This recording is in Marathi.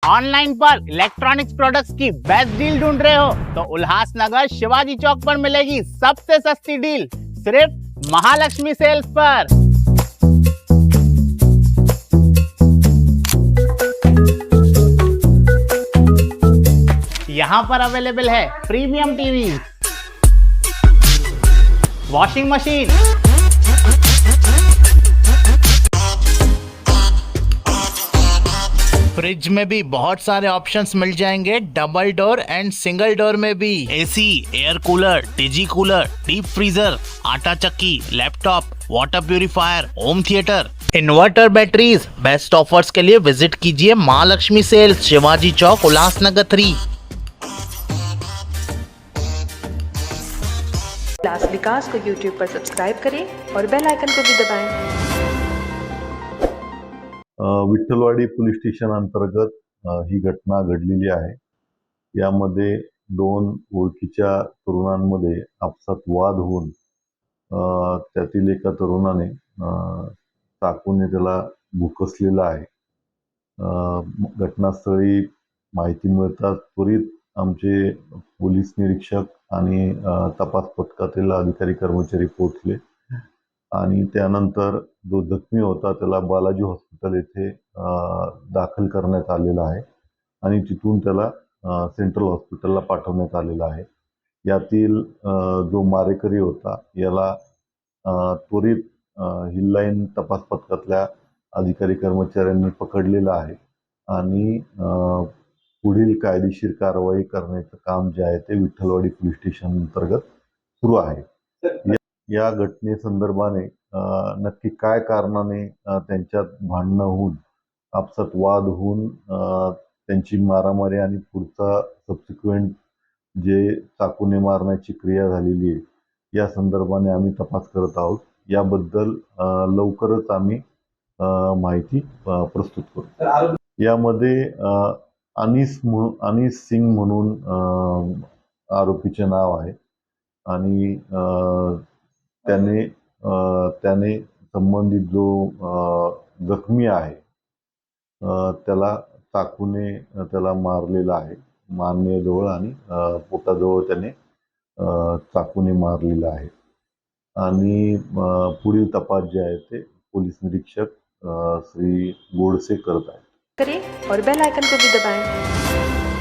ऑनलाइन पर इलेक्ट्रॉनिक्स प्रोडक्ट्स की बेस्ट डील ढूंढ रहे हो तो उल्हासनगर शिवाजी चौक पर मिलेगी सबसे सस्ती डील, सिर्फ महालक्ष्मी सेल्स पर। यहाँ पर अवेलेबल है premium TV, washing machine, fridge में भी बहुत सारे ऑप्शंस मिल जाएंगे, double door and single door में भी। AC, air cooler, digi cooler, deep freezer, आटा चक्की, laptop, water purifier, home theatre, inverter, batteries. Best offers के लिए विजिट कीजिए महालक्ष्मी सेल्स, शिवाजी चौक, उल्हासनगर 3। उल्लास विकास को YouTube पर सब्सक्राइब करें और बेल आइकन को भी दबाएं। विठ्ठलवाडी पोलीस स्टेशन अंतर्गत ही घटना घडलेली आहे। यामध्ये दोन ओळखीच्या तरुणांमध्ये आपसात वाद होऊन त्यातील एका तरुणाने चाकूने त्याला भुकसलेला आहे। घटनास्थळी माहिती मिळताच त्वरित आमचे पोलीस निरीक्षक आणि तपास पथकातील अधिकारी कर्मचारी पोहोचले आणि त्यानंतर जो जखमी होता त्याला बालाजी हॉस्पिटल येथे दाखल करण्यात आलेला आहे आणि तिथून त्याला सेंट्रल हॉस्पिटलला पाठवण्यात आलेला आहे। यातील जो मारेकरी होता याला त्वरित हिल्लाईन तपास पथकातल्या अधिकारी कर्मचाऱ्यांनी पकडलेला आहे आणि पुढील कायदेशीर कारवाई करण्याचं काम जे आहे ते विठ्ठलवाडी पोलीस स्टेशन अंतर्गत सुरू आहे। या घटनेसंदर्भाने नक्की काय कारणाने त्यांच्यात भांडणं होऊन आपसात वाद होऊन त्यांची मारामारी आणि पुढचा सबसिक्वेंट जे चाकूने मारण्याची क्रिया झालेली आहे या संदर्भाने आम्ही तपास करत आहोत। याबद्दल लवकरच आम्ही माहिती प्रस्तुत करू। यामध्ये अनीस सिंग म्हणून आरोपीचे नाव आहे आणि त्याने संबंधित जो जखमी आहे त्याला चाकूने त्याला मारलेला आहे। मानेजवळ आणि पोटाजवळ त्याने चाकूने मारलेला आहे आणि पुढील तपास जे आहे ते पोलीस निरीक्षक श्री गोडसे करत आहेत। करें और बेल आइकन को भी दबाएं।